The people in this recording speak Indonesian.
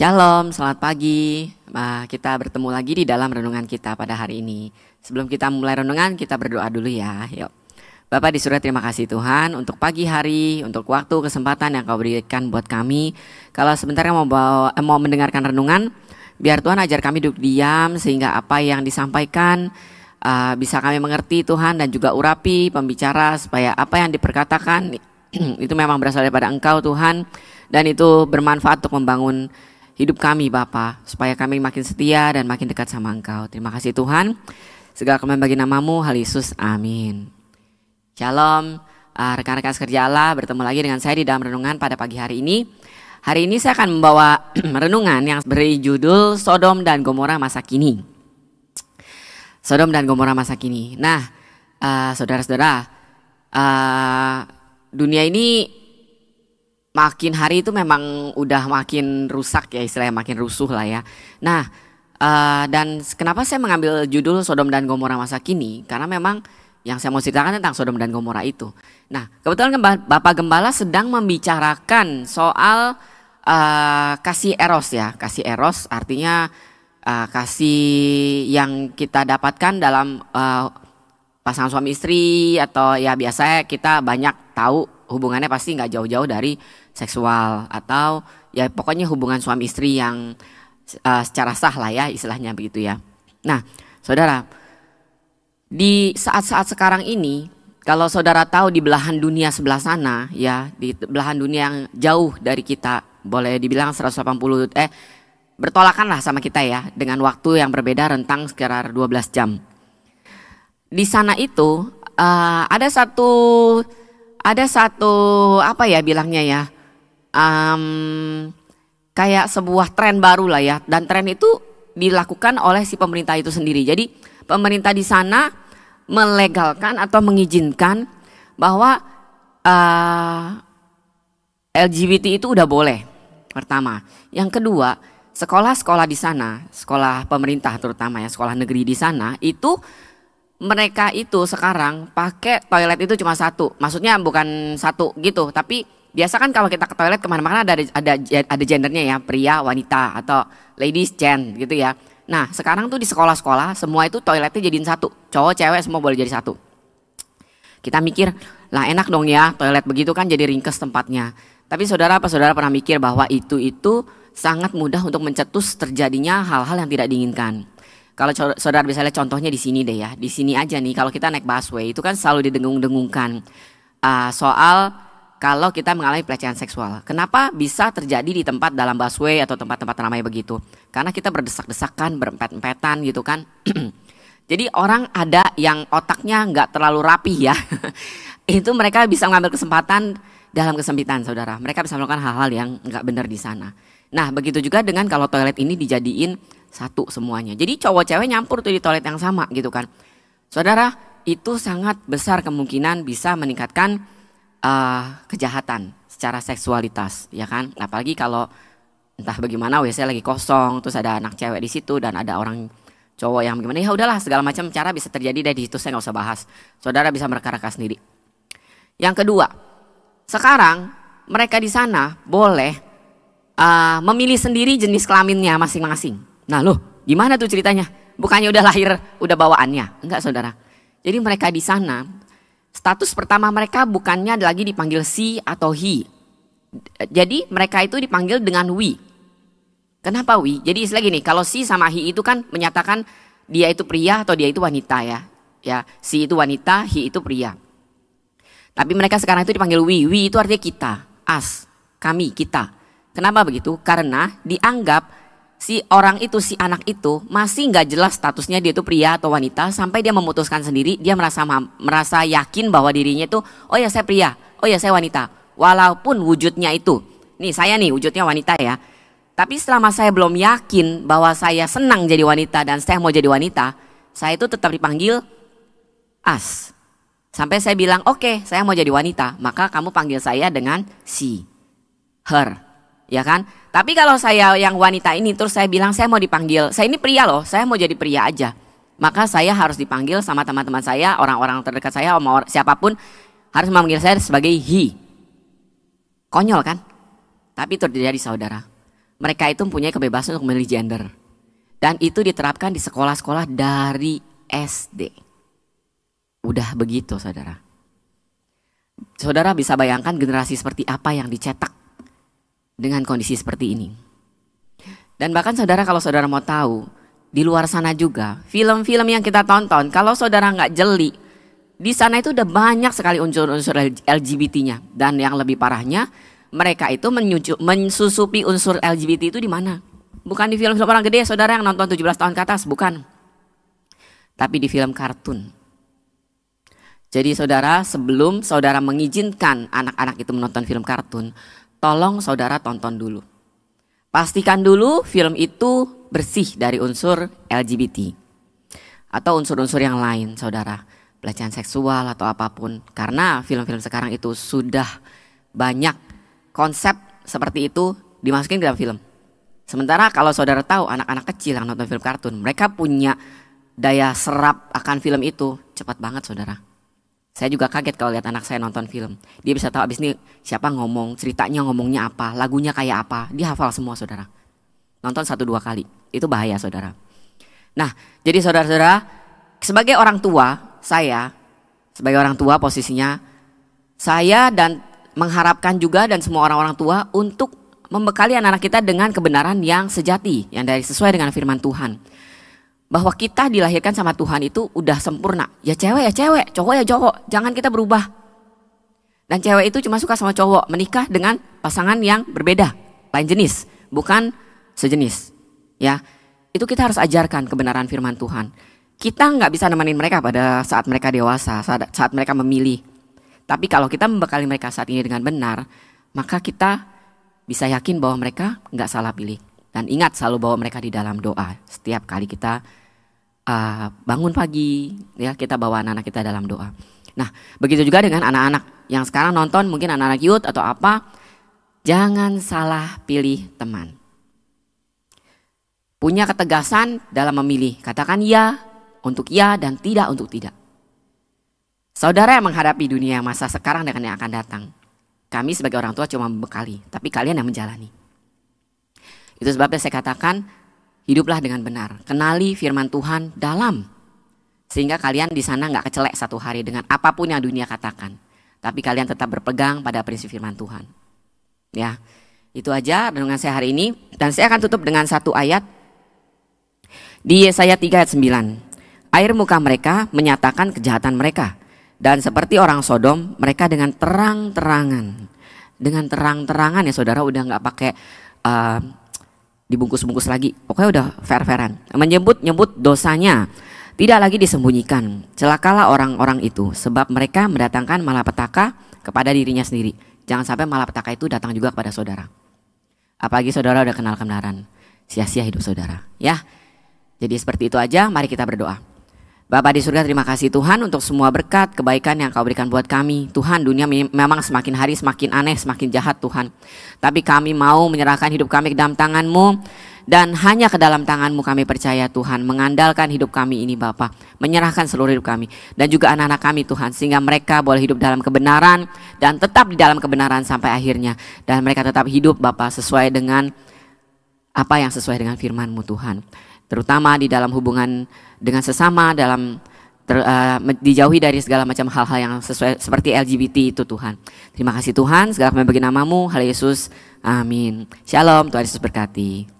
Shalom, selamat pagi. Kita bertemu lagi di dalam renungan kita pada hari ini. Sebelum kita mulai renungan, kita berdoa dulu ya. Yuk. Bapak di surga, terima kasih Tuhan untuk pagi hari, untuk waktu, kesempatan yang Kau berikan buat kami. Kalau sebentar mau mendengarkan renungan, biar Tuhan ajar kami duduk diam sehingga apa yang disampaikan bisa kami mengerti Tuhan, dan juga urapi pembicara supaya apa yang diperkatakan itu memang berasal daripada Engkau Tuhan, dan itu bermanfaat untuk membangun hidup kami Bapa, supaya kami makin setia dan makin dekat sama Engkau. Terima kasih Tuhan. Segala kemuliaan bagi nama-Mu, hal Yesus, amin. Shalom, rekan-rekan sekerja Allah, bertemu lagi dengan saya di dalam renungan pada pagi hari ini. Hari ini saya akan membawa renungan yang beri judul Sodom dan Gomora masa kini. Sodom dan Gomora masa kini. Nah, saudara-saudara, dunia ini makin hari itu memang udah makin rusak ya, istilahnya makin rusuh lah ya. Nah, dan kenapa saya mengambil judul Sodom dan Gomora masa kini? Karena memang yang saya mau ceritakan tentang Sodom dan Gomora itu. Nah, kebetulan Bapak Gembala sedang membicarakan soal kasih eros ya. Kasih eros artinya kasih yang kita dapatkan dalam pasangan suami istri, atau ya biasanya kita banyak tahu hubungannya pasti nggak jauh-jauh dari seksual, atau ya pokoknya hubungan suami istri yang secara sah lah ya, istilahnya begitu ya. Nah, saudara, di saat-saat sekarang ini, kalau saudara tahu di belahan dunia sebelah sana ya, di belahan dunia yang jauh dari kita, boleh dibilang 180 bertolakan lah sama kita ya, dengan waktu yang berbeda rentang sekitar 12 jam. Di sana itu ada satu apa ya bilangnya ya, kayak sebuah tren baru lah ya, dan tren itu dilakukan oleh si pemerintah itu sendiri. Jadi pemerintah di sana melegalkan atau mengizinkan bahwa LGBT itu udah boleh. Pertama, yang kedua, sekolah-sekolah di sana, sekolah pemerintah terutama ya, sekolah negeri di sana itu mereka itu sekarang pakai toilet itu cuma satu. Maksudnya bukan satu gitu, tapi biasa kan kalau kita ke toilet kemana-mana ada gendernya ya, pria, wanita, atau ladies, gent gitu ya. Nah sekarang tuh di sekolah-sekolah semua itu toiletnya jadiin satu, cowok cewek semua boleh jadi satu. Kita mikir lah enak dong ya, toilet begitu kan jadi ringkes tempatnya. Tapi saudara pernah mikir bahwa itu sangat mudah untuk mencetus terjadinya hal-hal yang tidak diinginkan. Kalau saudara bisa lihat contohnya di sini deh ya, di sini aja nih, kalau kita naik busway itu kan selalu didengung-dengungkan soal kalau kita mengalami pelecehan seksual. Kenapa bisa terjadi di tempat dalam busway atau tempat-tempat ramai begitu? Karena kita berdesak-desakan, berempet-empetan gitu kan. Jadi orang ada yang otaknya nggak terlalu rapih ya, itu mereka bisa mengambil kesempatan dalam kesempitan saudara. Mereka bisa melakukan hal-hal yang nggak benar di sana. Nah begitu juga dengan kalau toilet ini dijadiin satu semuanya. Jadi cowok cewek nyampur tuh di toilet yang sama gitu kan. Saudara, itu sangat besar kemungkinan bisa meningkatkan kejahatan secara seksualitas ya kan. Apalagi kalau entah bagaimana WC lagi kosong, terus ada anak cewek di situ dan ada orang cowok yang gimana, ya udahlah segala macam cara bisa terjadi dari situ, saya nggak usah bahas. Saudara bisa mereka-reka sendiri. Yang kedua, sekarang mereka di sana boleh memilih sendiri jenis kelaminnya masing-masing. Nah loh, gimana tuh ceritanya? Bukannya udah lahir, udah bawaannya? Enggak saudara. Jadi mereka di sana, status pertama mereka bukannya lagi dipanggil she atau he. Jadi mereka itu dipanggil dengan we. Kenapa we? Jadi istilah gini, kalau she sama he itu kan menyatakan dia itu pria atau dia itu wanita ya. Ya, she itu wanita, he itu pria. Tapi mereka sekarang itu dipanggil we. We itu artinya kita, us, kami, kita. Kenapa begitu? Karena dianggap si orang itu, si anak itu masih nggak jelas statusnya dia itu pria atau wanita, sampai dia memutuskan sendiri, dia merasa yakin bahwa dirinya itu, oh ya saya pria, oh ya saya wanita, walaupun wujudnya itu, nih saya nih wujudnya wanita ya, tapi selama saya belum yakin bahwa saya senang jadi wanita dan saya mau jadi wanita, saya itu tetap dipanggil as. Sampai saya bilang oke, saya mau jadi wanita, maka kamu panggil saya dengan she, her, ya kan? Tapi kalau saya yang wanita ini terus saya bilang saya mau dipanggil, saya ini pria loh, saya mau jadi pria aja, maka saya harus dipanggil sama teman-teman saya, orang-orang terdekat saya, siapapun harus memanggil saya sebagai he. Konyol kan? Tapi itu terjadi saudara. mereka itu mempunyai kebebasan untuk memilih gender. Dan itu diterapkan di sekolah-sekolah dari SD. Udah begitu saudara. Saudara bisa bayangkan generasi seperti apa yang dicetak dengan kondisi seperti ini. Dan bahkan saudara, kalau saudara mau tahu, di luar sana juga film-film yang kita tonton, kalau saudara nggak jeli, di sana itu udah banyak sekali unsur-unsur LGBT-nya. Dan yang lebih parahnya, mereka itu mensusupi unsur LGBT itu di mana? Bukan di film-film orang gede saudara yang nonton 17 tahun ke atas, bukan. Tapi di film kartun. Jadi saudara, sebelum saudara mengizinkan anak-anak itu menonton film kartun, tolong saudara tonton dulu. Pastikan dulu film itu bersih dari unsur LGBT. Atau unsur-unsur yang lain saudara. Pelecehan seksual atau apapun. Karena film-film sekarang itu sudah banyak konsep seperti itu dimasukin ke dalam film. Sementara kalau saudara tahu anak-anak kecil yang nonton film kartun, mereka punya daya serap akan film itu cepat banget saudara. Saya juga kaget kalau lihat anak saya nonton film. Dia bisa tahu abis ini siapa ngomong, ceritanya ngomongnya apa, lagunya kayak apa. Dia hafal semua saudara. Nonton 1-2 kali, itu bahaya saudara. Nah jadi saudara-saudara, sebagai orang tua, saya sebagai orang tua posisinya, saya dan mengharapkan juga dan semua orang-orang tua untuk membekali anak-anak kita dengan kebenaran yang sejati, yang dari sesuai dengan firman Tuhan. Bahwa kita dilahirkan sama Tuhan itu udah sempurna. Ya cewek, cowok ya cowok. Jangan kita berubah. Dan cewek itu cuma suka sama cowok, menikah dengan pasangan yang berbeda, lain jenis, bukan sejenis. Ya, itu kita harus ajarkan kebenaran firman Tuhan. Kita nggak bisa nemenin mereka pada saat mereka dewasa, saat mereka memilih. Tapi kalau kita membekali mereka saat ini dengan benar, maka kita bisa yakin bahwa mereka nggak salah pilih. Dan ingat selalu bahwa mereka di dalam doa. Setiap kali kita bangun pagi, ya kita bawa anak-anak kita dalam doa. Nah, begitu juga dengan anak-anak yang sekarang nonton, mungkin anak-anak youth atau apa. Jangan salah pilih teman. Punya ketegasan dalam memilih. Katakan ya untuk ya dan tidak untuk tidak. Saudara yang menghadapi dunia masa sekarang dengan yang akan datang. Kami sebagai orang tua cuma membekali, tapi kalian yang menjalani. Itu sebabnya saya katakan, hiduplah dengan benar. Kenali firman Tuhan dalam. Sehingga kalian di sana gak kecelek satu hari dengan apapun yang dunia katakan. Tapi kalian tetap berpegang pada prinsip firman Tuhan. Ya, itu aja renungan saya hari ini. Dan saya akan tutup dengan satu ayat. Di Yesaya 3 ayat 9. Air muka mereka menyatakan kejahatan mereka. Dan seperti orang Sodom, mereka dengan terang-terangan. Dengan terang-terangan ya saudara, udah gak pakai dibungkus-bungkus lagi. Pokoknya udah fair-fairan. Menyebut-nyebut dosanya. Tidak lagi disembunyikan. Celakalah orang-orang itu. Sebab mereka mendatangkan malapetaka kepada dirinya sendiri. Jangan sampai malapetaka itu datang juga kepada saudara. Apalagi saudara udah kenal kebenaran. Sia-sia hidup saudara. Ya. Jadi seperti itu aja. Mari kita berdoa. Bapa di surga, terima kasih Tuhan untuk semua berkat, kebaikan yang Kau berikan buat kami. Tuhan, dunia memang semakin hari semakin aneh, semakin jahat Tuhan. Tapi kami mau menyerahkan hidup kami ke dalam tangan-Mu. Dan hanya ke dalam tangan-Mu kami percaya Tuhan. Mengandalkan hidup kami ini Bapa. Menyerahkan seluruh hidup kami. Dan juga anak-anak kami Tuhan. Sehingga mereka boleh hidup dalam kebenaran. Dan tetap di dalam kebenaran sampai akhirnya. Dan mereka tetap hidup Bapa sesuai dengan apa yang sesuai dengan firman-Mu Tuhan. Terutama di dalam hubungan dengan sesama, dalam dijauhi dari segala macam hal-hal yang sesuai seperti LGBT itu Tuhan. Terima kasih Tuhan, segala kami bagi nama-Mu, hal Yesus, amin. Shalom, Tuhan Yesus berkati.